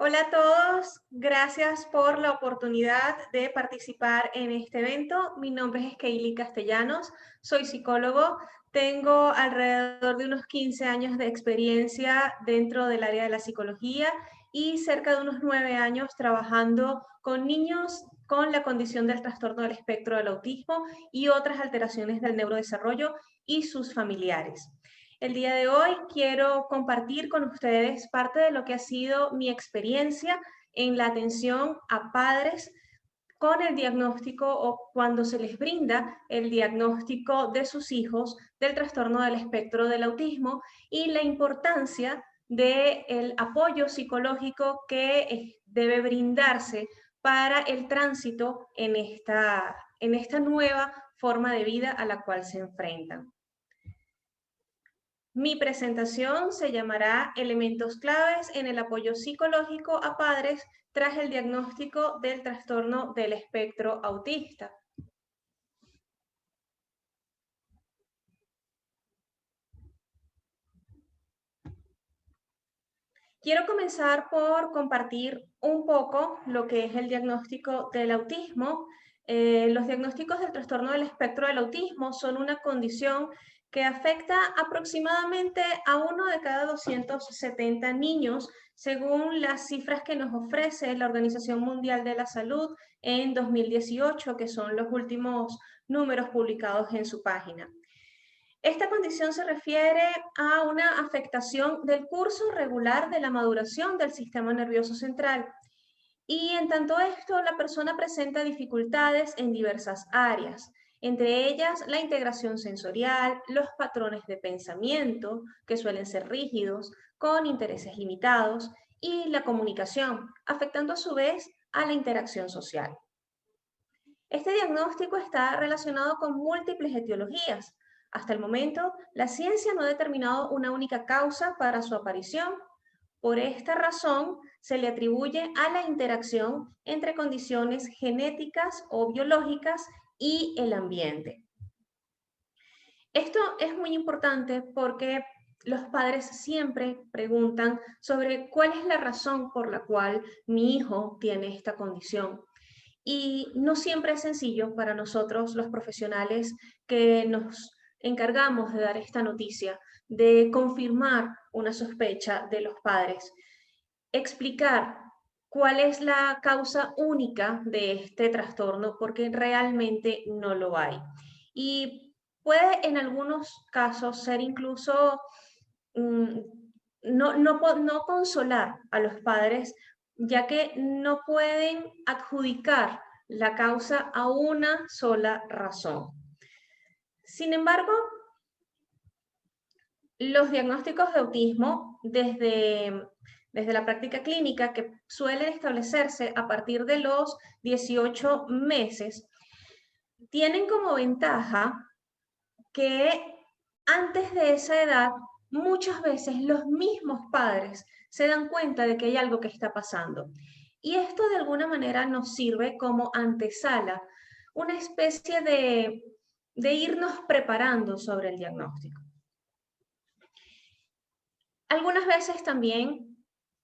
Hola a todos, gracias por la oportunidad de participar en este evento. Mi nombre es Keili Castellanos, soy psicólogo, tengo alrededor de unos 15 años de experiencia dentro del área de la psicología y cerca de unos 9 años trabajando con niños con la condición del trastorno del espectro del autismo y otras alteraciones del neurodesarrollo y sus familiares. El día de hoy quiero compartir con ustedes parte de lo que ha sido mi experiencia en la atención a padres con el diagnóstico o cuando se les brinda el diagnóstico de sus hijos del trastorno del espectro del autismo y la importancia del apoyo psicológico que debe brindarse para el tránsito en esta nueva forma de vida a la cual se enfrentan. Mi presentación se llamará Elementos claves en el apoyo psicológico a padres tras el diagnóstico del trastorno del espectro autista. Quiero comenzar por compartir un poco lo que es el diagnóstico del autismo. Los diagnósticos del trastorno del espectro del autismo son una condición que afecta aproximadamente a 1 de cada 270 niños, según las cifras que nos ofrece la Organización Mundial de la Salud en 2018, que son los últimos números publicados en su página. Esta condición se refiere a una afectación del curso regular de la maduración del sistema nervioso central. Y en tanto esto, la persona presenta dificultades en diversas áreas, entre ellas la integración sensorial, los patrones de pensamiento, que suelen ser rígidos, con intereses limitados, y la comunicación, afectando a su vez a la interacción social. Este diagnóstico está relacionado con múltiples etiologías. Hasta el momento, la ciencia no ha determinado una única causa para su aparición. Por esta razón, se le atribuye a la interacción entre condiciones genéticas o biológicas y el ambiente. Esto es muy importante porque los padres siempre preguntan sobre cuál es la razón por la cual mi hijo tiene esta condición. Y no siempre es sencillo para nosotros, los profesionales que nos encargamos de dar esta noticia, de confirmar una sospecha de los padres, explicar cuál es la causa única de este trastorno, porque realmente no lo hay. Y puede en algunos casos ser incluso mm, no consolar a los padres, ya que no pueden adjudicar la causa a una sola razón. Sin embargo, los diagnósticos de autismo desde la práctica clínica, que suelen establecerse a partir de los 18 meses, tienen como ventaja que antes de esa edad, muchas veces los mismos padres se dan cuenta de que hay algo que está pasando. Y esto de alguna manera nos sirve como antesala, una especie de irnos preparando sobre el diagnóstico. Algunas veces también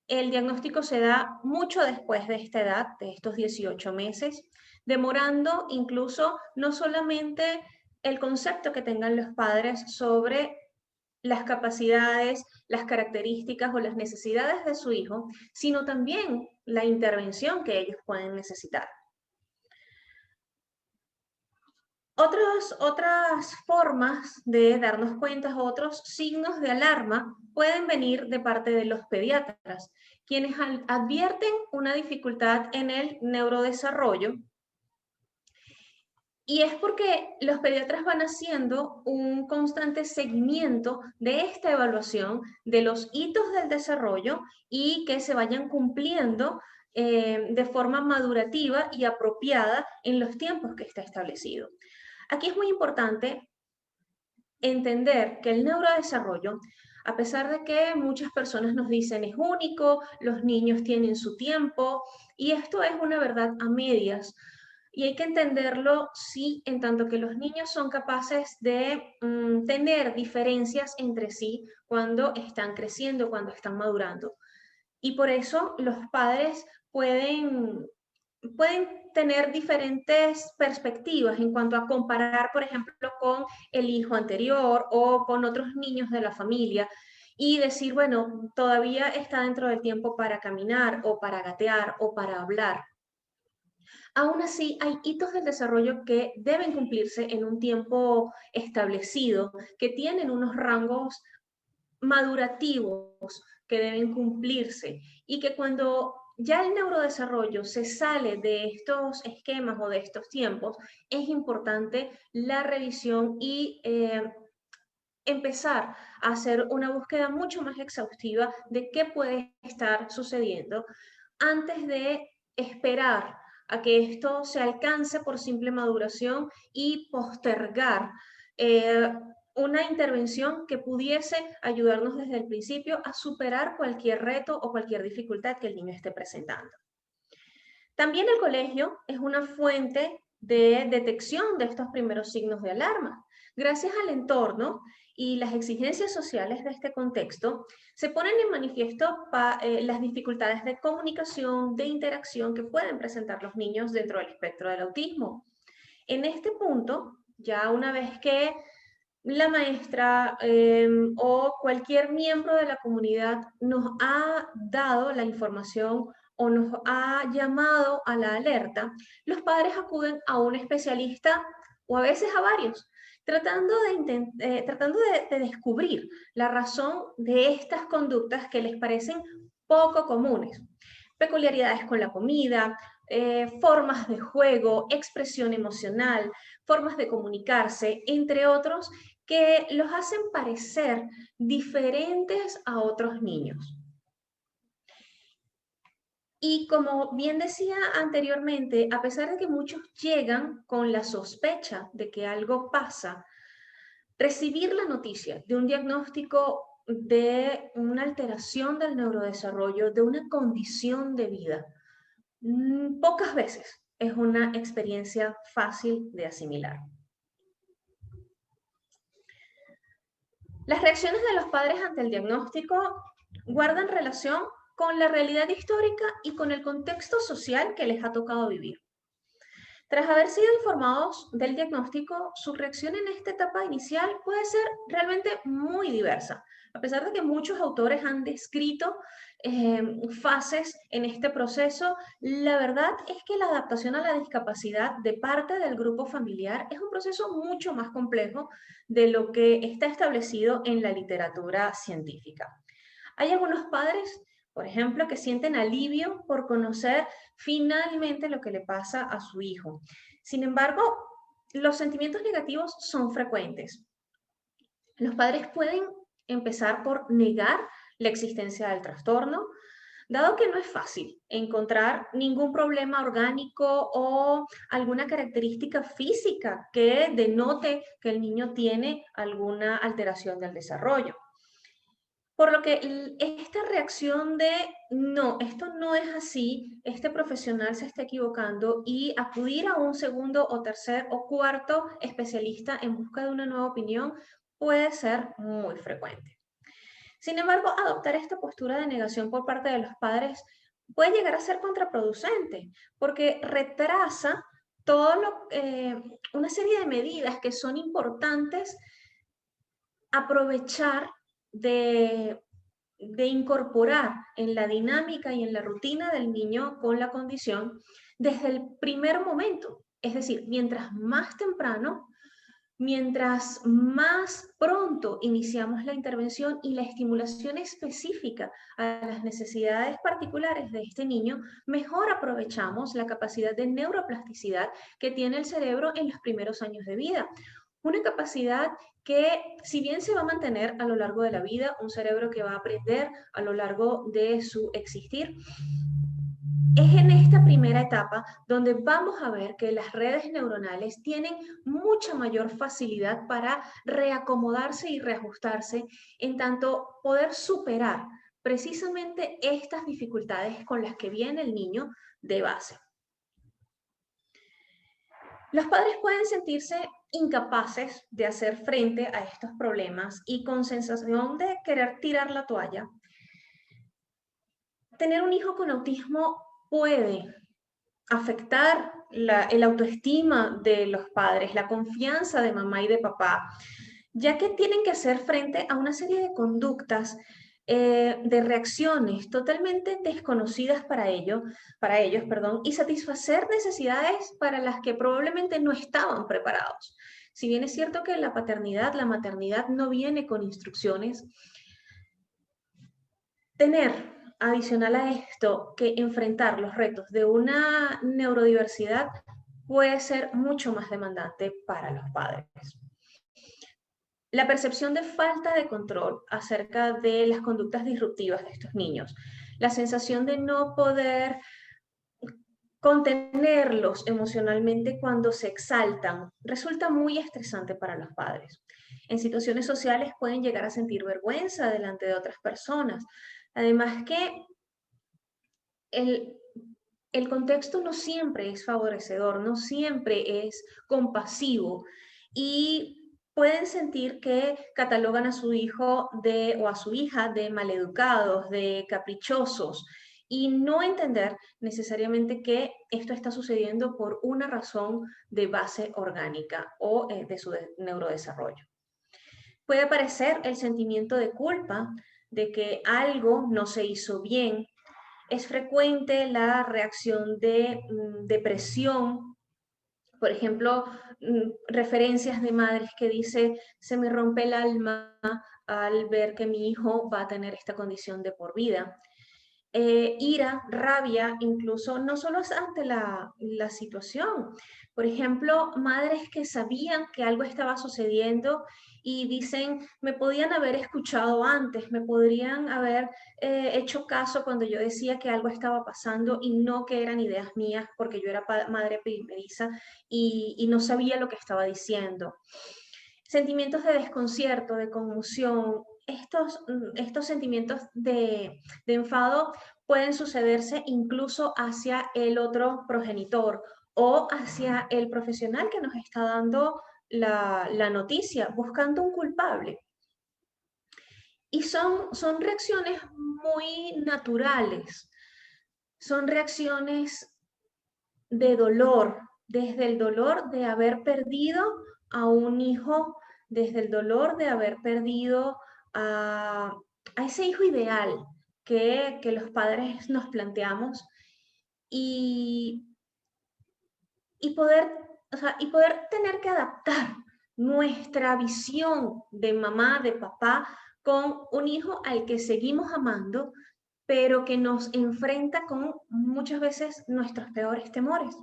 el diagnóstico se da mucho después de esta edad, de estos 18 meses, demorando incluso no solamente el concepto que tengan los padres sobre las capacidades, las características o las necesidades de su hijo, sino también la intervención que ellos pueden necesitar. Otras formas de darnos cuenta, otros signos de alarma pueden venir de parte de los pediatras, quienes advierten una dificultad en el neurodesarrollo. Y es porque los pediatras van haciendo un constante seguimiento de esta evaluación de los hitos del desarrollo y que se vayan cumpliendo de forma madurativa y apropiada en los tiempos que está establecido. Aquí es muy importante entender que el neurodesarrollo, a pesar de que muchas personas nos dicen es único, los niños tienen su tiempo, y esto es una verdad a medias, y hay que entenderlo sí, en tanto que los niños son capaces de tener diferencias entre sí cuando están creciendo, cuando están madurando. Y por eso los padres pueden tener diferentes perspectivas en cuanto a comparar, por ejemplo, con el hijo anterior o con otros niños de la familia y decir, bueno, todavía está dentro del tiempo para caminar o para gatear o para hablar. Aún así, hay hitos del desarrollo que deben cumplirse en un tiempo establecido, que tienen unos rangos madurativos que deben cumplirse y que cuando ya el neurodesarrollo se sale de estos esquemas o de estos tiempos, es importante la revisión y empezar a hacer una búsqueda mucho más exhaustiva de qué puede estar sucediendo antes de esperar a que esto se alcance por simple maduración y postergar eh, una intervención que pudiese ayudarnos desde el principio a superar cualquier reto o cualquier dificultad que el niño esté presentando. También el colegio es una fuente de detección de estos primeros signos de alarma. Gracias al entorno y las exigencias sociales de este contexto, se ponen en manifiesto las dificultades de comunicación, de interacción que pueden presentar los niños dentro del espectro del autismo. En este punto, ya una vez que la maestra o cualquier miembro de la comunidad nos ha dado la información o nos ha llamado a la alerta, los padres acuden a un especialista o a veces a varios, tratando de descubrir la razón de estas conductas que les parecen poco comunes. Peculiaridades con la comida, formas de juego, expresión emocional, formas de comunicarse, entre otros, que los hacen parecer diferentes a otros niños. Y como bien decía anteriormente, a pesar de que muchos llegan con la sospecha de que algo pasa, recibir la noticia de un diagnóstico de una alteración del neurodesarrollo, de una condición de vida, pocas veces es una experiencia fácil de asimilar. Las reacciones de los padres ante el diagnóstico guardan relación con la realidad histórica y con el contexto social que les ha tocado vivir. Tras haber sido informados del diagnóstico, su reacción en esta etapa inicial puede ser realmente muy diversa. A pesar de que muchos autores han descrito fases en este proceso, la verdad es que la adaptación a la discapacidad de parte del grupo familiar es un proceso mucho más complejo de lo que está establecido en la literatura científica. Hay algunos padres, por ejemplo, que sienten alivio por conocer finalmente lo que le pasa a su hijo. Sin embargo, los sentimientos negativos son frecuentes. Los padres pueden empezar por negar la existencia del trastorno, dado que no es fácil encontrar ningún problema orgánico o alguna característica física que denote que el niño tiene alguna alteración del desarrollo. Por lo que esta reacción de, no, esto no es así, este profesional se está equivocando y acudir a un segundo o tercer o cuarto especialista en busca de una nueva opinión puede ser muy frecuente. Sin embargo, adoptar esta postura de negación por parte de los padres puede llegar a ser contraproducente porque retrasa una serie de medidas que son importantes aprovechar de incorporar en la dinámica y en la rutina del niño con la condición desde el primer momento. Es decir, mientras más temprano, mientras más pronto iniciamos la intervención y la estimulación específica a las necesidades particulares de este niño, mejor aprovechamos la capacidad de neuroplasticidad que tiene el cerebro en los primeros años de vida. Una capacidad que, si bien se va a mantener a lo largo de la vida, un cerebro que va a aprender a lo largo de su existir, es en esta primera etapa donde vamos a ver que las redes neuronales tienen mucha mayor facilidad para reacomodarse y reajustarse, en tanto poder superar precisamente estas dificultades con las que viene el niño de base. Los padres pueden sentirse incapaces de hacer frente a estos problemas y con sensación de querer tirar la toalla. tener un hijo con autismo puede afectar el autoestima de los padres, la confianza de mamá y de papá, ya que tienen que hacer frente a una serie de conductas, de reacciones totalmente desconocidas para ellos, perdón, y satisfacer necesidades para las que probablemente no estaban preparados. Si bien es cierto que la paternidad, la maternidad no viene con instrucciones, tener adicional a esto que enfrentar los retos de una neurodiversidad puede ser mucho más demandante para los padres. La percepción de falta de control acerca de las conductas disruptivas de estos niños, la sensación de no poder contenerlos emocionalmente cuando se exaltan, resulta muy estresante para los padres. En situaciones sociales pueden llegar a sentir vergüenza delante de otras personas. Además que el, el contexto no siempre es favorecedor, no siempre es compasivo y pueden sentir que catalogan a su hijo o a su hija de maleducados, de caprichosos y no entender necesariamente que esto está sucediendo por una razón de base orgánica o de su neurodesarrollo. Puede aparecer el sentimiento de culpa de que algo no se hizo bien. Es frecuente la reacción de depresión, por ejemplo, referencias de madres que dice, se me rompe el alma al ver que mi hijo va a tener esta condición de por vida. Ira, rabia, incluso no solo es ante la situación. Por ejemplo, madres que sabían que algo estaba sucediendo y dicen, me podían haber escuchado antes, me podrían haber hecho caso cuando yo decía que algo estaba pasando y no que eran ideas mías porque yo era madre primeriza y no sabía lo que estaba diciendo. Sentimientos de desconcierto, de conmoción, estos sentimientos de enfado pueden sucederse incluso hacia el otro progenitor o hacia el profesional que nos está dando la noticia, buscando un culpable. Y son reacciones muy naturales, son reacciones de dolor, desde el dolor de haber perdido a un hijo, desde el dolor de haber perdido a ese hijo ideal que los padres nos planteamos y, y poder, y poder tener que adaptar nuestra visión de mamá, de papá, con un hijo al que seguimos amando, pero que nos enfrenta con muchas veces nuestros peores temores.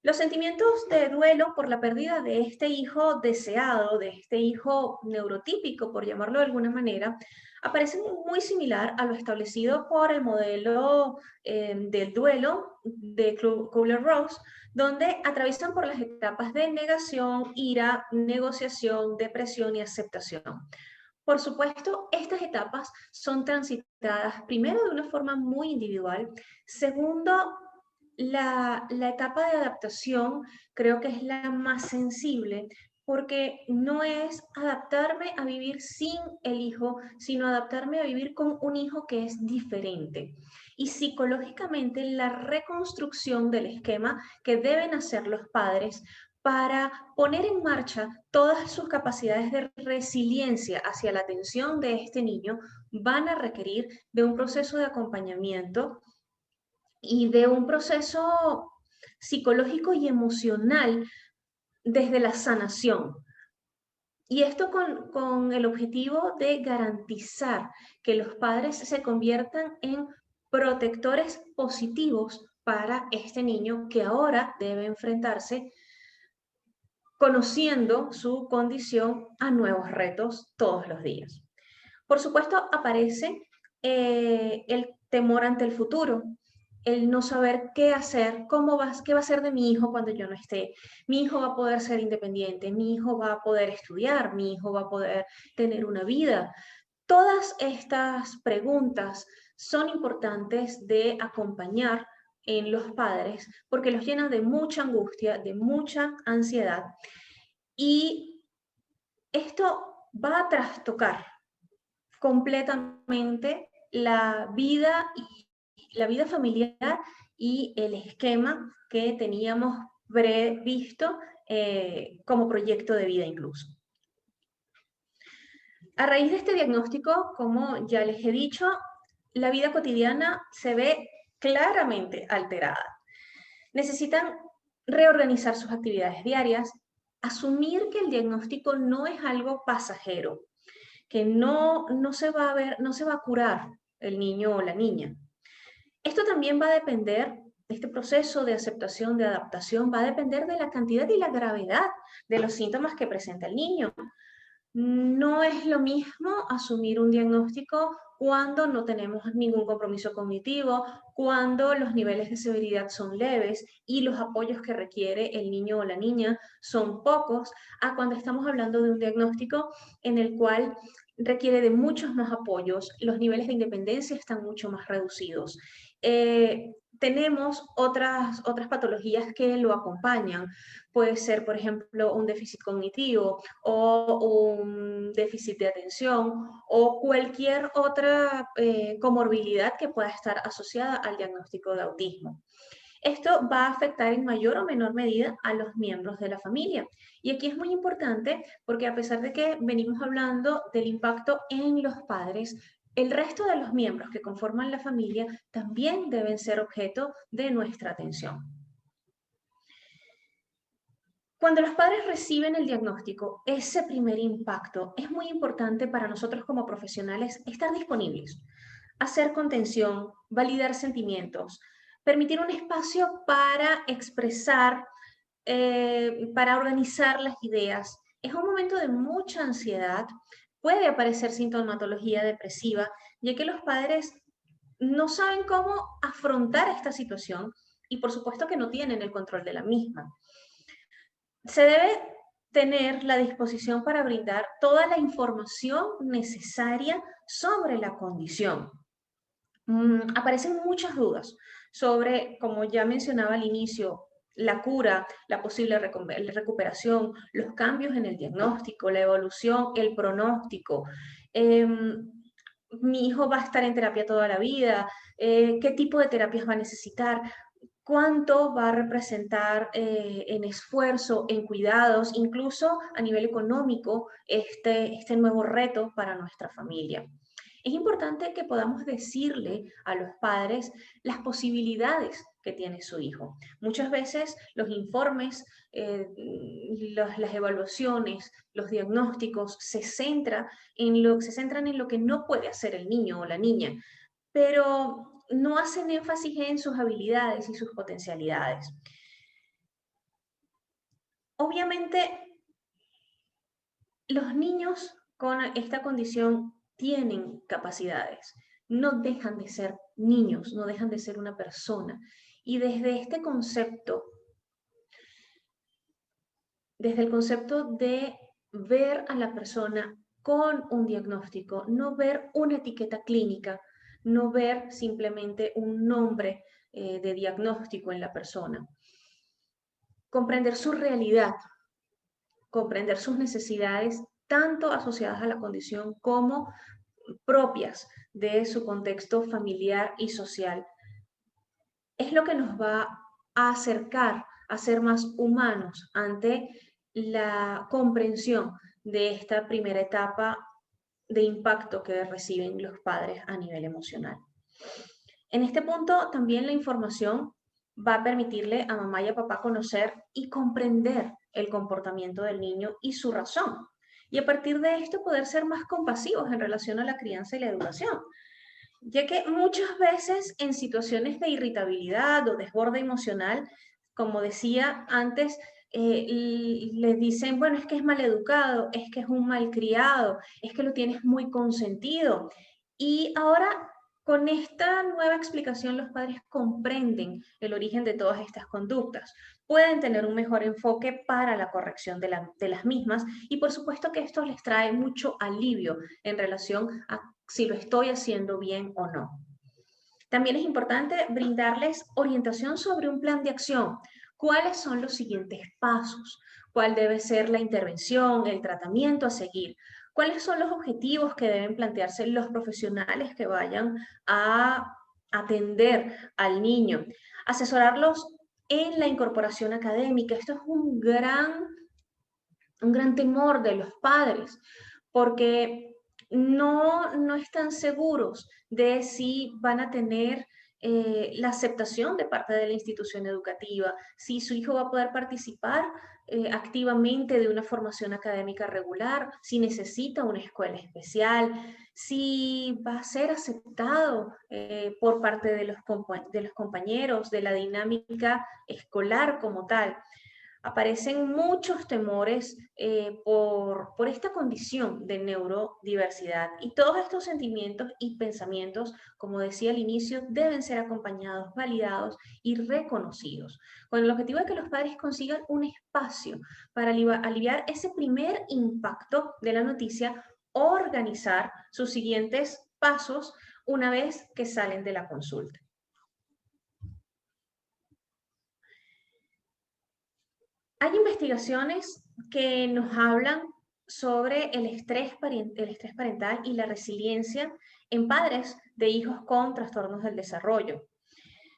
Los sentimientos de duelo por la pérdida de este hijo deseado, de este hijo neurotípico, por llamarlo de alguna manera, aparecen muy similar a lo establecido por el modelo del duelo de Kubler-Ross, donde atraviesan por las etapas de negación, ira, negociación, depresión y aceptación. Por supuesto, estas etapas son transitadas primero de una forma muy individual, segundo, la etapa de adaptación creo que es la más sensible porque no es adaptarme a vivir sin el hijo, sino adaptarme a vivir con un hijo que es diferente. Y psicológicamente la reconstrucción del esquema que deben hacer los padres para poner en marcha todas sus capacidades de resiliencia hacia la atención de este niño van a requerir de un proceso de acompañamiento y de un proceso psicológico y emocional desde la sanación. Y esto con el objetivo de garantizar que los padres se conviertan en protectores positivos para este niño que ahora debe enfrentarse conociendo su condición a nuevos retos todos los días. Por supuesto, aparece el temor ante el futuro, el no saber qué hacer, qué va a ser de mi hijo cuando yo no esté. Mi hijo va a poder ser independiente, mi hijo va a poder estudiar, mi hijo va a poder tener una vida. Todas estas preguntas son importantes de acompañar en los padres porque los llenan de mucha angustia, de mucha ansiedad y esto va a trastocar completamente la vida familiar y el esquema que teníamos previsto como proyecto de vida incluso. A raíz de este diagnóstico, como ya les he dicho, la vida cotidiana se ve claramente alterada. Necesitan reorganizar sus actividades diarias, asumir que el diagnóstico no es algo pasajero, que no se va a curar el niño o la niña. Esto también va a depender, este proceso de aceptación, de adaptación, va a depender de la cantidad y la gravedad de los síntomas que presenta el niño. No es lo mismo asumir un diagnóstico cuando no tenemos ningún compromiso cognitivo, cuando los niveles de severidad son leves y los apoyos que requiere el niño o la niña son pocos, a cuando estamos hablando de un diagnóstico en el cual requiere de muchos más apoyos, los niveles de independencia están mucho más reducidos. Tenemos otras patologías que lo acompañan. Puede ser, por ejemplo, un déficit cognitivo o un déficit de atención o cualquier otra comorbilidad que pueda estar asociada al diagnóstico de autismo. Esto va a afectar en mayor o menor medida a los miembros de la familia. Y aquí es muy importante porque a pesar de que venimos hablando del impacto en los padres, el resto de los miembros que conforman la familia también deben ser objeto de nuestra atención. Cuando los padres reciben el diagnóstico, ese primer impacto es muy importante para nosotros como profesionales estar disponibles, hacer contención, validar sentimientos, permitir un espacio para expresar, para organizar las ideas. Es un momento de mucha ansiedad, puede aparecer sintomatología depresiva, ya que los padres no saben cómo afrontar esta situación y por supuesto que no tienen el control de la misma. Se debe tener la disposición para brindar toda la información necesaria sobre la condición. Aparecen muchas dudas sobre, como ya mencionaba al inicio, la cura, la posible recuperación, los cambios en el diagnóstico, la evolución, el pronóstico. Mi hijo va a estar en terapia toda la vida, qué tipo de terapias va a necesitar, cuánto va a representar en esfuerzo, en cuidados, incluso a nivel económico, este nuevo reto para nuestra familia. Es importante que podamos decirle a los padres las posibilidades que tiene su hijo. Muchas veces los informes, las evaluaciones, los diagnósticos se centran en lo que no puede hacer el niño o la niña, pero no hacen énfasis en sus habilidades y sus potencialidades. Obviamente, los niños con esta condición tienen capacidades, no dejan de ser niños, no dejan de ser una persona. Y desde este concepto, desde el concepto de ver a la persona con un diagnóstico, no ver una etiqueta clínica, no ver simplemente un nombre de diagnóstico en la persona. Comprender su realidad, comprender sus necesidades, tanto asociadas a la condición como propias de su contexto familiar y social, es lo que nos va a acercar a ser más humanos ante la comprensión de esta primera etapa de impacto que reciben los padres a nivel emocional. En este punto también la información va a permitirle a mamá y a papá conocer y comprender el comportamiento del niño y su razón. Y a partir de esto poder ser más compasivos en relación a la crianza y la educación. Ya que muchas veces en situaciones de irritabilidad o desborde emocional, como decía antes, les dicen, bueno, es que es maleducado, es que es un malcriado, es que lo tienes muy consentido. Y ahora, con esta nueva explicación, los padres comprenden el origen de todas estas conductas, pueden tener un mejor enfoque para la corrección de las mismas y por supuesto que esto les trae mucho alivio en relación a si lo estoy haciendo bien o no. También es importante brindarles orientación sobre un plan de acción. ¿Cuáles son los siguientes pasos? ¿Cuál debe ser la intervención, el tratamiento a seguir? ¿Cuáles son los objetivos que deben plantearse los profesionales que vayan a atender al niño? Asesorarlos en la incorporación académica. Esto es un gran temor de los padres, porque no están seguros de si van a tener la aceptación de parte de la institución educativa, si su hijo va a poder participar activamente de una formación académica regular, si necesita una escuela especial, si va a ser aceptado por parte de de los compañeros, de la dinámica escolar como tal. Aparecen muchos temores por esta condición de neurodiversidad, y todos estos sentimientos y pensamientos, como decía al inicio, deben ser acompañados, validados y reconocidos, con el objetivo de que los padres consigan un espacio para aliviar ese primer impacto de la noticia, organizar sus siguientes pasos una vez que salen de la consulta. Hay investigaciones que nos hablan sobre el estrés parental y la resiliencia en padres de hijos con trastornos del desarrollo.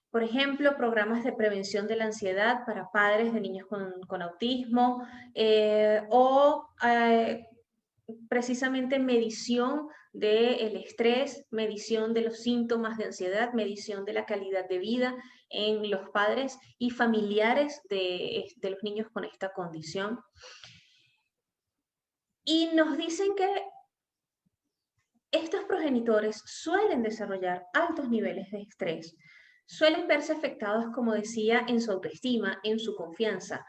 Por ejemplo, programas de prevención de la ansiedad para padres de niños con autismo, o precisamente medición del estrés, medición de los síntomas de ansiedad, medición de la calidad de vida en los padres y familiares de los niños con esta condición. Y nos dicen que estos progenitores suelen desarrollar altos niveles de estrés, suelen verse afectados, como decía, en su autoestima, en su confianza,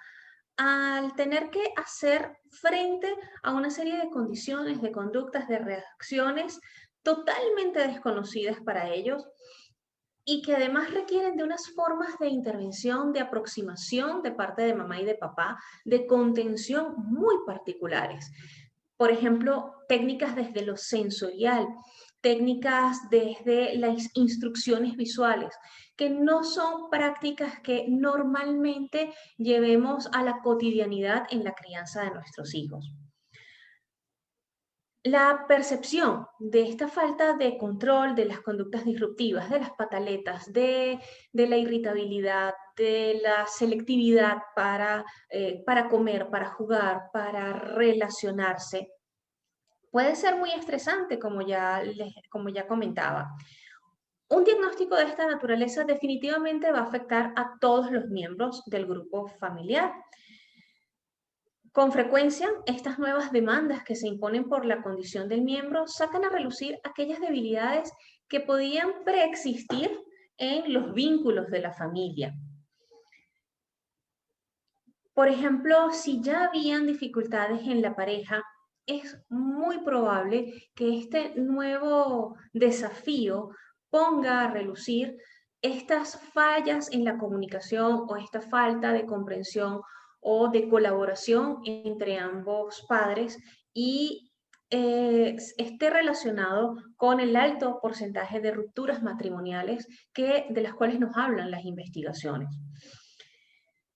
al tener que hacer frente a una serie de condiciones, de conductas, de reacciones totalmente desconocidas para ellos, y que además requieren de unas formas de intervención, de aproximación de parte de mamá y de papá, de contención muy particulares. Por ejemplo, técnicas desde lo sensorial, técnicas desde las instrucciones visuales, que no son prácticas que normalmente llevemos a la cotidianidad en la crianza de nuestros hijos. La percepción de esta falta de control de las conductas disruptivas, de las pataletas, de la irritabilidad, de la selectividad para comer, para jugar, para relacionarse, puede ser muy estresante, como ya comentaba. Un diagnóstico de esta naturaleza definitivamente va a afectar a todos los miembros del grupo familiar. Con frecuencia, estas nuevas demandas que se imponen por la condición del miembro sacan a relucir aquellas debilidades que podían preexistir en los vínculos de la familia. Por ejemplo, si ya habían dificultades en la pareja, es muy probable que este nuevo desafío ponga a relucir estas fallas en la comunicación o esta falta de comprensión o de colaboración entre ambos padres, y esté relacionado con el alto porcentaje de rupturas matrimoniales de las cuales nos hablan las investigaciones.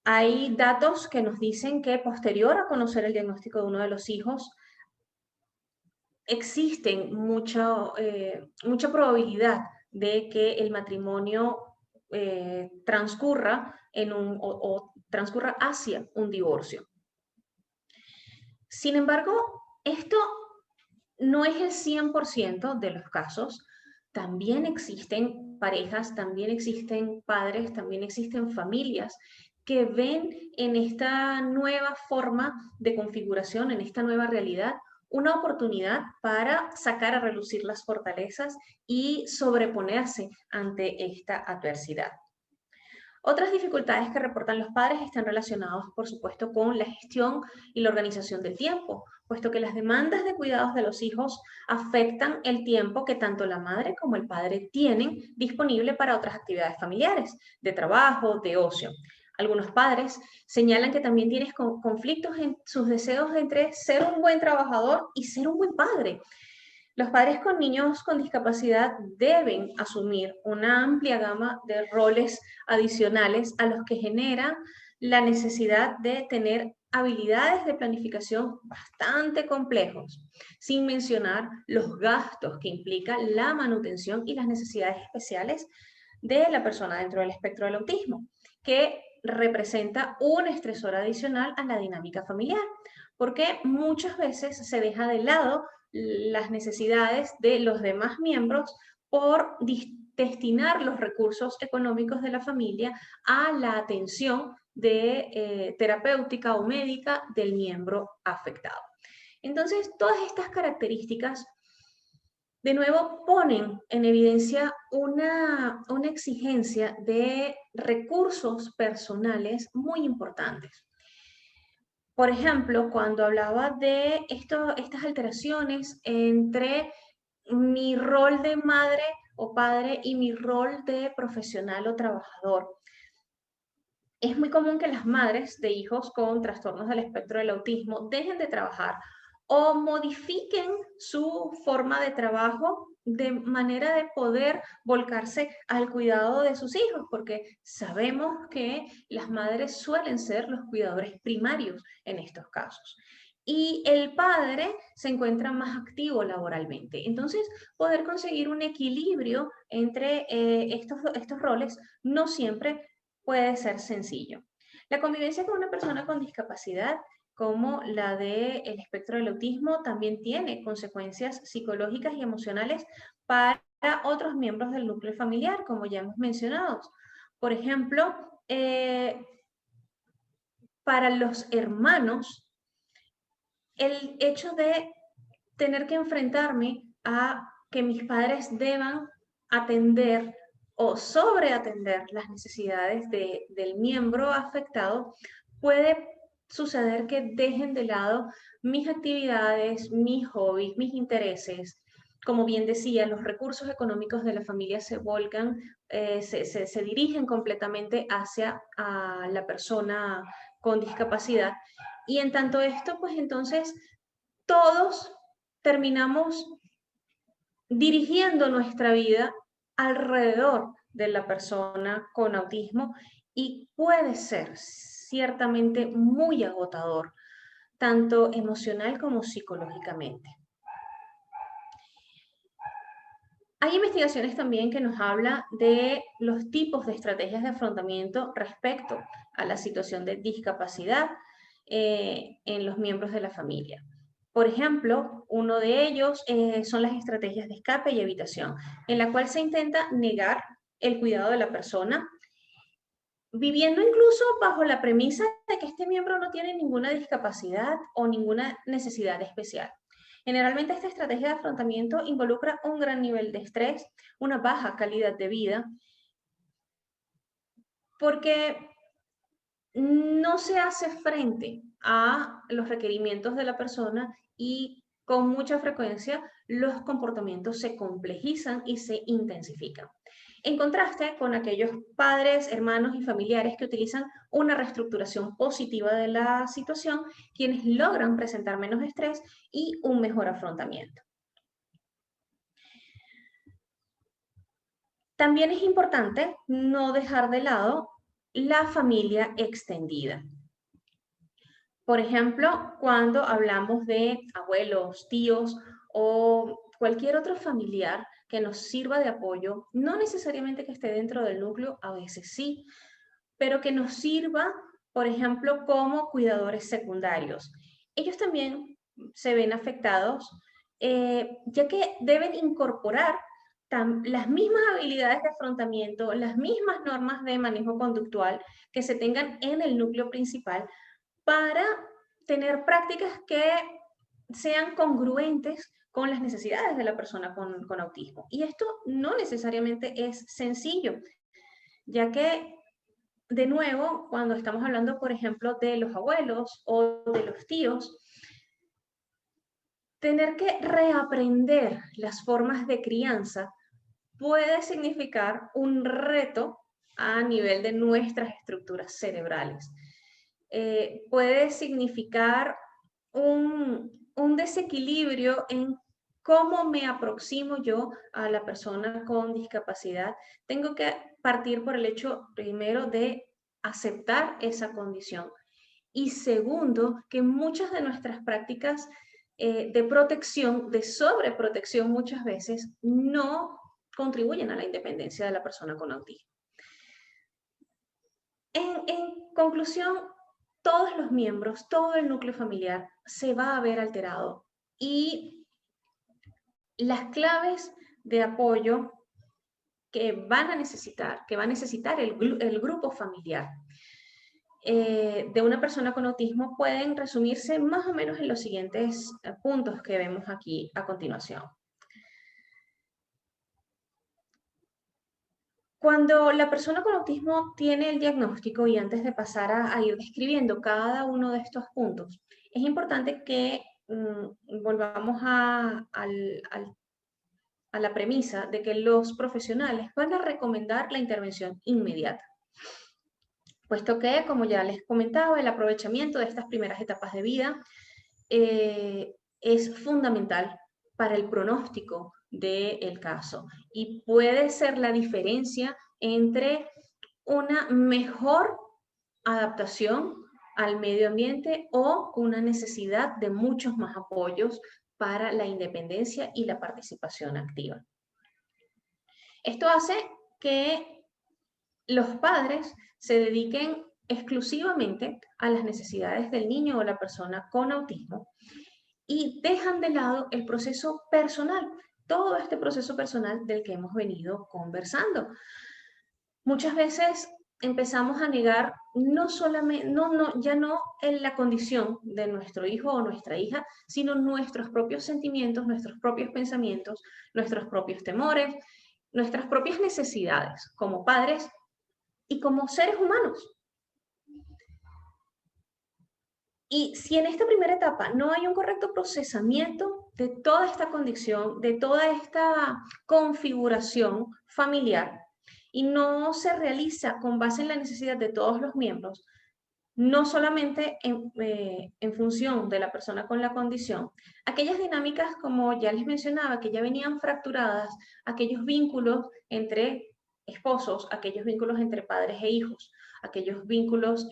Hay datos que nos dicen que posterior a conocer el diagnóstico de uno de los hijos, existen mucha probabilidad de que el matrimonio transcurra o transcurra hacia un divorcio. Sin embargo, esto no es el 100% de los casos. También existen parejas, también existen padres, también existen familias que ven en esta nueva forma de configuración, en esta nueva realidad, una oportunidad para sacar a relucir las fortalezas y sobreponerse ante esta adversidad. Otras dificultades que reportan los padres están relacionadas, por supuesto, con la gestión y la organización del tiempo, puesto que las demandas de cuidados de los hijos afectan el tiempo que tanto la madre como el padre tienen disponible para otras actividades familiares, de trabajo, de ocio. Algunos padres señalan que también tienes conflictos en sus deseos entre ser un buen trabajador y ser un buen padre. Los padres con niños con discapacidad deben asumir una amplia gama de roles adicionales a los que genera la necesidad de tener habilidades de planificación bastante complejos, sin mencionar los gastos que implica la manutención y las necesidades especiales de la persona dentro del espectro del autismo, que representa un estresor adicional a la dinámica familiar, porque muchas veces se deja de lado las necesidades de los demás miembros por destinar los recursos económicos de la familia a la atención terapéutica o médica del miembro afectado. Entonces, todas estas características de nuevo ponen en evidencia una exigencia de recursos personales muy importantes. Por ejemplo, cuando hablaba de estas alteraciones entre mi rol de madre o padre y mi rol de profesional o trabajador, es muy común que las madres de hijos con trastornos del espectro del autismo dejen de trabajar o modifiquen su forma de trabajo de manera de poder volcarse al cuidado de sus hijos, porque sabemos que las madres suelen ser los cuidadores primarios en estos casos. Y el padre se encuentra más activo laboralmente. Entonces, poder conseguir un equilibrio entre estos roles no siempre puede ser sencillo. La convivencia con una persona con discapacidad, como la del espectro del autismo, también tiene consecuencias psicológicas y emocionales para otros miembros del núcleo familiar, como ya hemos mencionado. Por ejemplo, para los hermanos, el hecho de tener que enfrentarme a que mis padres deban atender o sobreatender las necesidades del miembro afectado, puede suceder que dejen de lado mis actividades, mis hobbies, mis intereses. Como bien decía, los recursos económicos de la familia se volcan, se dirigen completamente hacia la persona con discapacidad. Y en tanto esto, pues entonces todos terminamos dirigiendo nuestra vida alrededor de la persona con autismo y puede ser ciertamente muy agotador, tanto emocional como psicológicamente. Hay investigaciones también que nos hablan de los tipos de estrategias de afrontamiento respecto a la situación de discapacidad en los miembros de la familia. Por ejemplo, uno de ellos son las estrategias de escape y evitación, en la cual se intenta negar el cuidado de la persona, viviendo incluso bajo la premisa de que este miembro no tiene ninguna discapacidad o ninguna necesidad especial. Generalmente esta estrategia de afrontamiento involucra un gran nivel de estrés, una baja calidad de vida, porque no se hace frente a los requerimientos de la persona y con mucha frecuencia los comportamientos se complejizan y se intensifican. En contraste con aquellos padres, hermanos y familiares que utilizan una reestructuración positiva de la situación, quienes logran presentar menos estrés y un mejor afrontamiento. También es importante no dejar de lado la familia extendida. Por ejemplo, cuando hablamos de abuelos, tíos o cualquier otro familiar que nos sirva de apoyo, no necesariamente que esté dentro del núcleo, a veces sí, pero que nos sirva, por ejemplo, como cuidadores secundarios. Ellos también se ven afectados, ya que deben incorporar las mismas habilidades de afrontamiento, las mismas normas de manejo conductual que se tengan en el núcleo principal para tener prácticas que sean congruentes con las necesidades de la persona con autismo. Y esto no necesariamente es sencillo, ya que, de nuevo, cuando estamos hablando, por ejemplo, de los abuelos o de los tíos, tener que reaprender las formas de crianza puede significar un reto a nivel de nuestras estructuras cerebrales. Puede significar un desequilibrio en cómo me aproximo yo a la persona con discapacidad. Tengo que partir por el hecho primero de aceptar esa condición. Y segundo, que muchas de nuestras prácticas de protección, de sobreprotección muchas veces, no contribuyen a la independencia de la persona con autismo. En conclusión, todos los miembros, todo el núcleo familiar se va a ver alterado y las claves de apoyo que van a necesitar, que va a necesitar el grupo familiar de una persona con autismo pueden resumirse más o menos en los siguientes puntos que vemos aquí a continuación. Cuando la persona con autismo tiene el diagnóstico, y antes de pasar a ir describiendo cada uno de estos puntos, es importante que volvamos a la premisa de que los profesionales van a recomendar la intervención inmediata, puesto que, como ya les comentaba, el aprovechamiento de estas primeras etapas de vida es fundamental para el pronóstico del caso y puede ser la diferencia entre una mejor adaptación al medio ambiente o una necesidad de muchos más apoyos para la independencia y la participación activa. Esto hace que los padres se dediquen exclusivamente a las necesidades del niño o la persona con autismo y dejan de lado el proceso personal, todo este proceso personal del que hemos venido conversando. Muchas veces empezamos a negar no solamente, ya no en la condición de nuestro hijo o nuestra hija, sino nuestros propios sentimientos, nuestros propios pensamientos, nuestros propios temores, nuestras propias necesidades como padres y como seres humanos. Y si en esta primera etapa no hay un correcto procesamiento de toda esta condición, de toda esta configuración familiar, y no se realiza con base en la necesidad de todos los miembros, no solamente en función de la persona con la condición, aquellas dinámicas, como ya les mencionaba, que ya venían fracturadas, aquellos vínculos entre esposos, aquellos vínculos entre padres e hijos, aquellos vínculos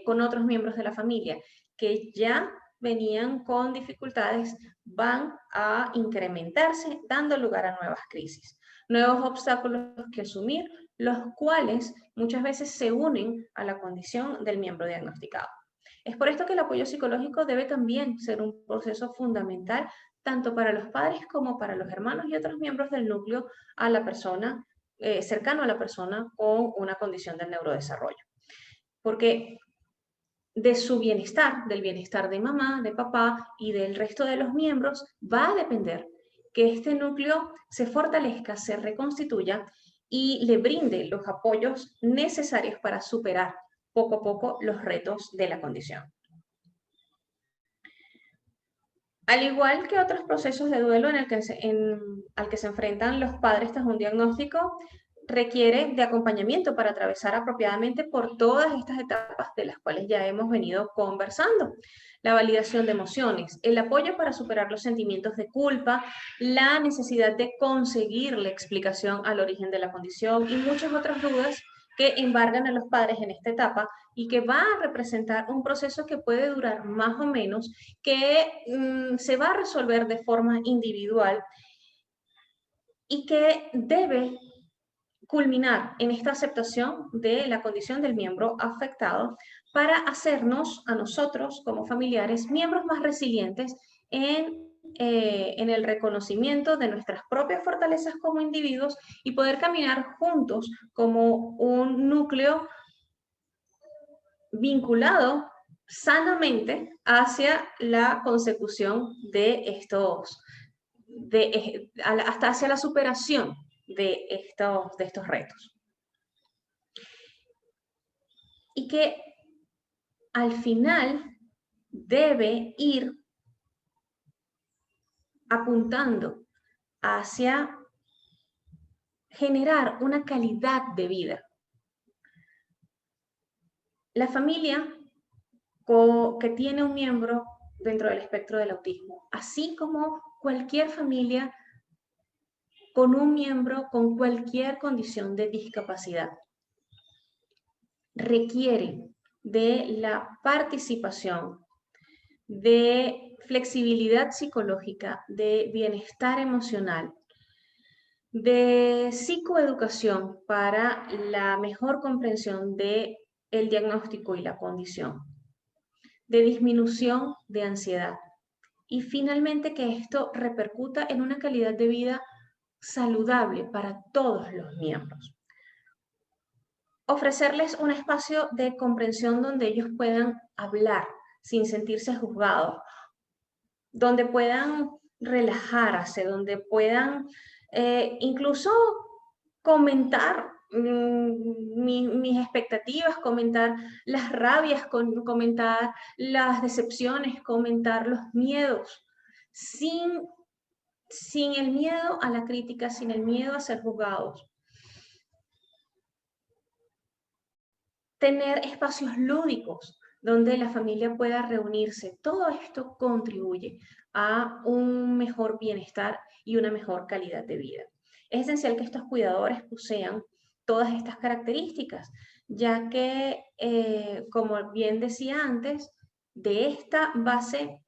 con otros miembros de la familia, que ya venían con dificultades, van a incrementarse, dando lugar a nuevas crisis, nuevos obstáculos que asumir, los cuales muchas veces se unen a la condición del miembro diagnosticado. Es por esto que el apoyo psicológico debe también ser un proceso fundamental, tanto para los padres como para los hermanos y otros miembros del núcleo a la persona, cercano a la persona con una condición del neurodesarrollo. Porque de su bienestar, del bienestar de mamá, de papá y del resto de los miembros, va a depender que este núcleo se fortalezca, se reconstituya y le brinde los apoyos necesarios para superar poco a poco los retos de la condición. Al igual que otros procesos de duelo al que se enfrentan los padres tras un diagnóstico, requiere de acompañamiento para atravesar apropiadamente por todas estas etapas de las cuales ya hemos venido conversando. La validación de emociones, el apoyo para superar los sentimientos de culpa, la necesidad de conseguir la explicación al origen de la condición y muchas otras dudas que embargan a los padres en esta etapa y que va a representar un proceso que puede durar más o menos, que se va a resolver de forma individual y que debe culminar en esta aceptación de la condición del miembro afectado para hacernos a nosotros como familiares miembros más resilientes en el reconocimiento de nuestras propias fortalezas como individuos y poder caminar juntos como un núcleo vinculado sanamente hacia la consecución de estos, hasta hacia la superación de estos retos. Y que al final debe ir apuntando hacia generar una calidad de vida. La familia que tiene un miembro dentro del espectro del autismo, así como cualquier familia con un miembro con cualquier condición de discapacidad, requiere de la participación, de flexibilidad psicológica, de bienestar emocional, de psicoeducación para la mejor comprensión del diagnóstico y la condición, de disminución de ansiedad y finalmente que esto repercuta en una calidad de vida saludable para todos los miembros. Ofrecerles un espacio de comprensión donde ellos puedan hablar sin sentirse juzgados, donde puedan relajarse, donde puedan incluso comentar mis expectativas, comentar las rabias, comentar las decepciones, comentar los miedos, sin el miedo a la crítica, sin el miedo a ser juzgados. Tener espacios lúdicos donde la familia pueda reunirse. Todo esto contribuye a un mejor bienestar y una mejor calidad de vida. Es esencial que estos cuidadores posean todas estas características, ya que, como bien decía antes, de esta base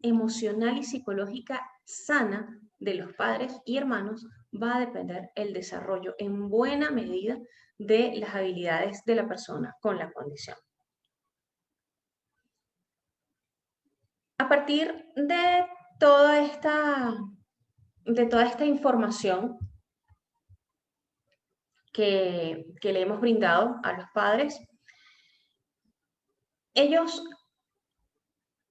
emocional y psicológica sana de los padres y hermanos va a depender el desarrollo en buena medida de las habilidades de la persona con la condición. A partir de toda esta información que le hemos brindado a los padres, ellos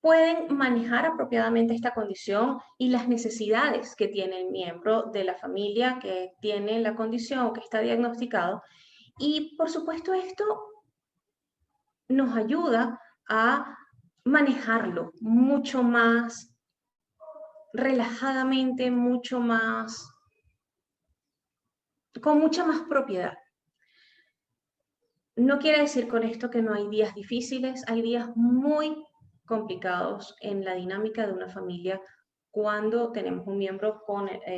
pueden manejar apropiadamente esta condición y las necesidades que tiene el miembro de la familia que tiene la condición o que está diagnosticado. Y por supuesto esto nos ayuda a manejarlo mucho más relajadamente, con mucha más propiedad. No quiere decir con esto que no hay días difíciles, hay días muy complicados en la dinámica de una familia cuando tenemos un miembro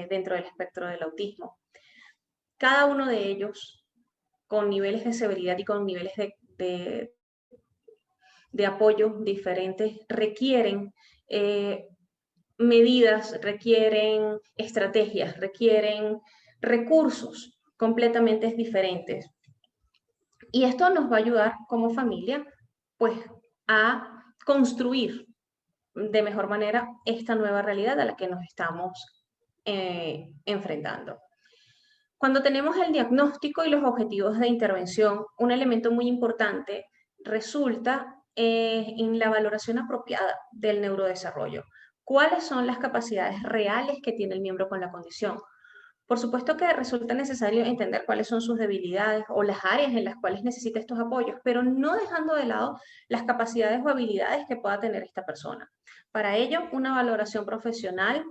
dentro del espectro del autismo. Cada uno de ellos, con niveles de severidad y con niveles de apoyo diferentes, requieren medidas, requieren estrategias, requieren recursos completamente diferentes. Y esto nos va a ayudar como familia, pues, a construir de mejor manera esta nueva realidad a la que nos estamos enfrentando. Cuando tenemos el diagnóstico y los objetivos de intervención, un elemento muy importante resulta en la valoración apropiada del neurodesarrollo. ¿Cuáles son las capacidades reales que tiene el miembro con la condición? Por supuesto que resulta necesario entender cuáles son sus debilidades o las áreas en las cuales necesita estos apoyos, pero no dejando de lado las capacidades o habilidades que pueda tener esta persona. Para ello, una valoración profesional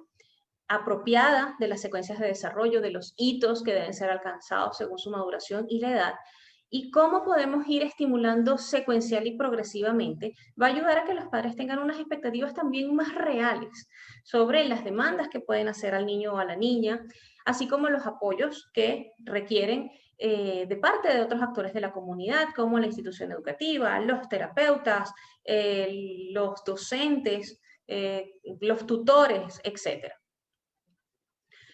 apropiada de las secuencias de desarrollo, de los hitos que deben ser alcanzados según su maduración y la edad, y cómo podemos ir estimulando secuencial y progresivamente, va a ayudar a que los padres tengan unas expectativas también más reales sobre las demandas que pueden hacer al niño o a la niña, así como los apoyos que requieren de parte de otros actores de la comunidad, como la institución educativa, los terapeutas, los docentes, los tutores, etc.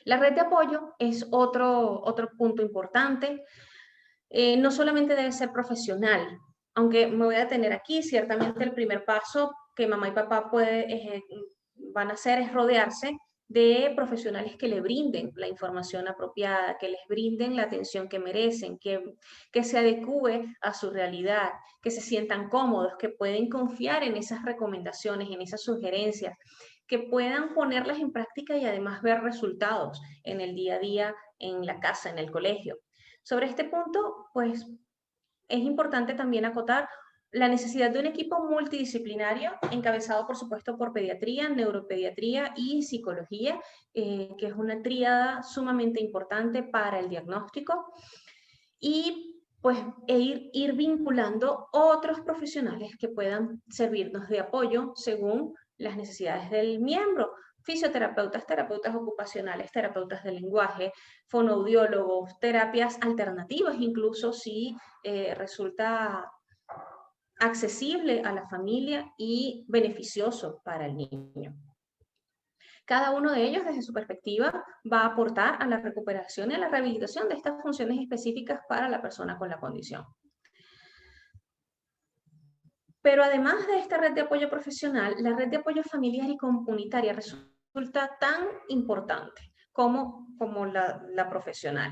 La red de apoyo es otro punto importante. No solamente debe ser profesional, aunque me voy a detener aquí, ciertamente el primer paso que mamá y papá van a hacer es rodearse de profesionales que le brinden la información apropiada, que les brinden la atención que merecen, que se adecue a su realidad, que se sientan cómodos, que pueden confiar en esas recomendaciones, en esas sugerencias, que puedan ponerlas en práctica y además ver resultados en el día a día, en la casa, en el colegio. Sobre este punto, pues es importante también acotar la necesidad de un equipo multidisciplinario, encabezado por supuesto por pediatría, neuropediatría y psicología, que es una tríada sumamente importante para el diagnóstico, y pues ir vinculando otros profesionales que puedan servirnos de apoyo según las necesidades del miembro. fisioterapeutas, terapeutas ocupacionales, terapeutas del lenguaje, fonoaudiólogos, terapias alternativas, incluso si resulta accesible a la familia y beneficioso para el niño. Cada uno de ellos, desde su perspectiva, va a aportar a la recuperación y a la rehabilitación de estas funciones específicas para la persona con la condición. Pero además de esta red de apoyo profesional, la red de apoyo familiar y comunitaria resulta tan importante como la profesional.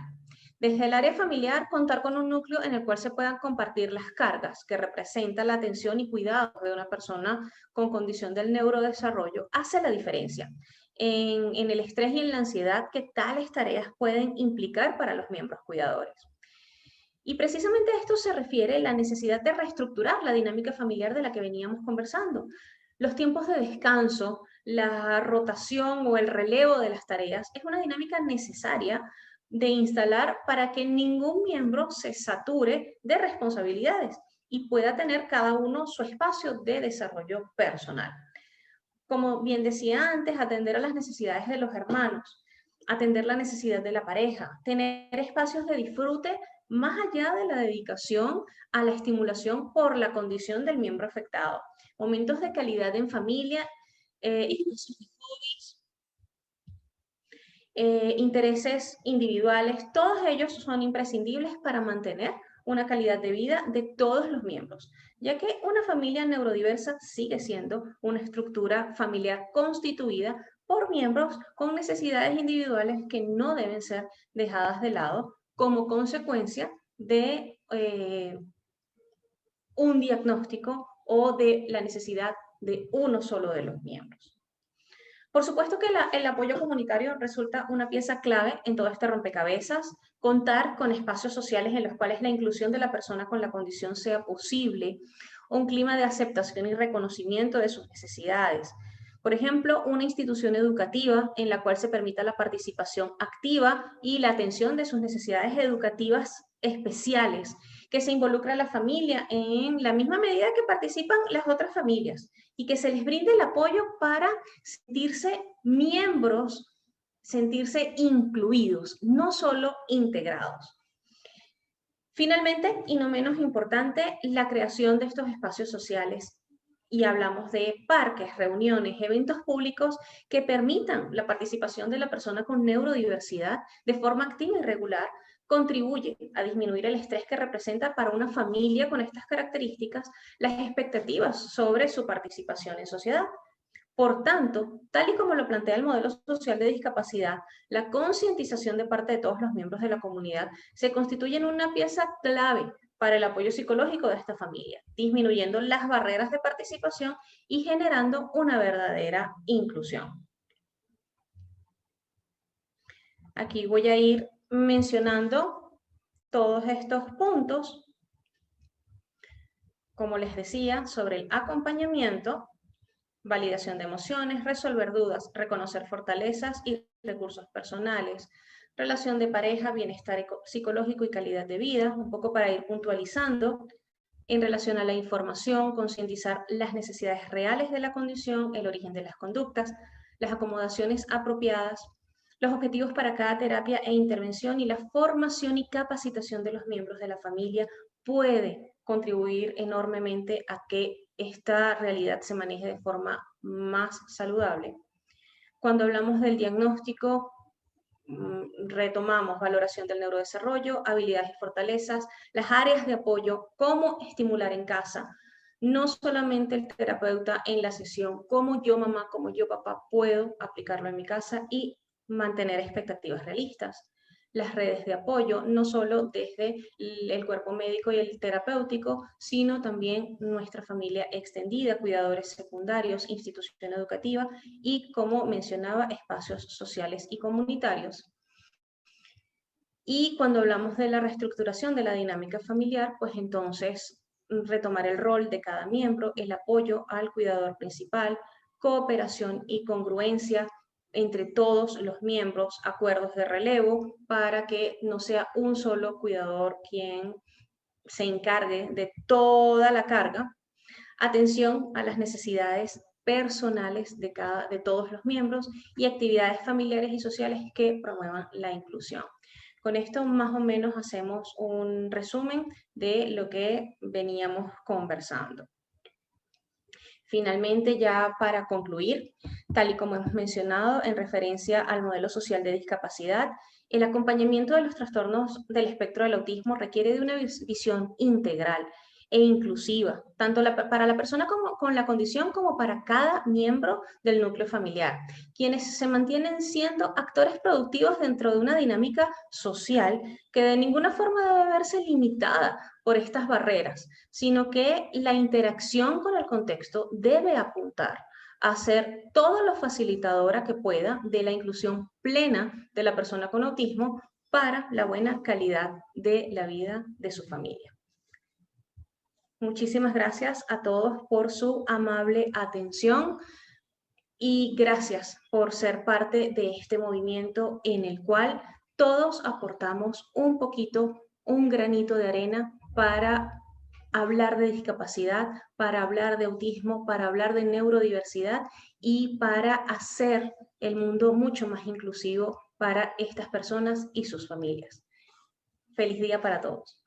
Desde el área familiar, contar con un núcleo en el cual se puedan compartir las cargas que representa la atención y cuidado de una persona con condición del neurodesarrollo hace la diferencia en el estrés y en la ansiedad que tales tareas pueden implicar para los miembros cuidadores. Y precisamente a esto se refiere la necesidad de reestructurar la dinámica familiar de la que veníamos conversando. Los tiempos de descanso, la rotación o el relevo de las tareas es una dinámica necesaria de instalar para que ningún miembro se sature de responsabilidades y pueda tener cada uno su espacio de desarrollo personal. Como bien decía antes, atender a las necesidades de los hermanos, atender la necesidad de la pareja, tener espacios de disfrute más allá de la dedicación a la estimulación por la condición del miembro afectado, momentos de calidad en familia, intereses individuales, todos ellos son imprescindibles para mantener una calidad de vida de todos los miembros, ya que una familia neurodiversa sigue siendo una estructura familiar constituida por miembros con necesidades individuales que no deben ser dejadas de lado como consecuencia de un diagnóstico o de la necesidad de uno solo de los miembros. Por supuesto que el apoyo comunitario resulta una pieza clave en todo este rompecabezas, contar con espacios sociales en los cuales la inclusión de la persona con la condición sea posible, un clima de aceptación y reconocimiento de sus necesidades. Por ejemplo, una institución educativa en la cual se permita la participación activa y la atención de sus necesidades educativas especiales, que se involucra a la familia en la misma medida que participan las otras familias y que se les brinde el apoyo para sentirse miembros, sentirse incluidos, no solo integrados. Finalmente, y no menos importante, la creación de estos espacios sociales. Y hablamos de parques, reuniones, eventos públicos que permitan la participación de la persona con neurodiversidad de forma activa y regular, contribuye a disminuir el estrés que representa para una familia con estas características las expectativas sobre su participación en sociedad. Por tanto, tal y como lo plantea el modelo social de discapacidad, la concientización de parte de todos los miembros de la comunidad se constituye en una pieza clave para el apoyo psicológico de esta familia, disminuyendo las barreras de participación y generando una verdadera inclusión. Aquí voy a ir mencionando todos estos puntos, como les decía, sobre el acompañamiento, validación de emociones, resolver dudas, reconocer fortalezas y recursos personales, relación de pareja, bienestar psicológico y calidad de vida, un poco para ir puntualizando. En relación a la información, concientizar las necesidades reales de la condición, el origen de las conductas, las acomodaciones apropiadas, los objetivos para cada terapia e intervención y la formación y capacitación de los miembros de la familia puede contribuir enormemente a que esta realidad se maneje de forma más saludable. Cuando hablamos del diagnóstico, retomamos valoración del neurodesarrollo, habilidades y fortalezas, las áreas de apoyo, cómo estimular en casa, no solamente el terapeuta en la sesión, cómo yo mamá, cómo yo papá puedo aplicarlo en mi casa y mantener expectativas realistas. Las redes de apoyo, no solo desde el cuerpo médico y el terapéutico, sino también nuestra familia extendida, cuidadores secundarios, institución educativa y, como mencionaba, espacios sociales y comunitarios. Y cuando hablamos de la reestructuración de la dinámica familiar, pues entonces retomar el rol de cada miembro, el apoyo al cuidador principal, cooperación y congruencia entre todos los miembros, acuerdos de relevo para que no sea un solo cuidador quien se encargue de toda la carga, atención a las necesidades personales de todos los miembros y actividades familiares y sociales que promuevan la inclusión. Con esto más o menos hacemos un resumen de lo que veníamos conversando. Finalmente, ya para concluir, tal y como hemos mencionado en referencia al modelo social de discapacidad, el acompañamiento de los trastornos del espectro del autismo requiere de una visión integral e inclusiva, tanto para la persona con la condición como para cada miembro del núcleo familiar, quienes se mantienen siendo actores productivos dentro de una dinámica social que de ninguna forma debe verse limitada por estas barreras, sino que la interacción con el contexto debe apuntar a ser todo lo facilitadora que pueda de la inclusión plena de la persona con autismo para la buena calidad de la vida de su familia. Muchísimas gracias a todos por su amable atención y gracias por ser parte de este movimiento en el cual todos aportamos un poquito, un granito de arena para hablar de discapacidad, para hablar de autismo, para hablar de neurodiversidad y para hacer el mundo mucho más inclusivo para estas personas y sus familias. Feliz día para todos.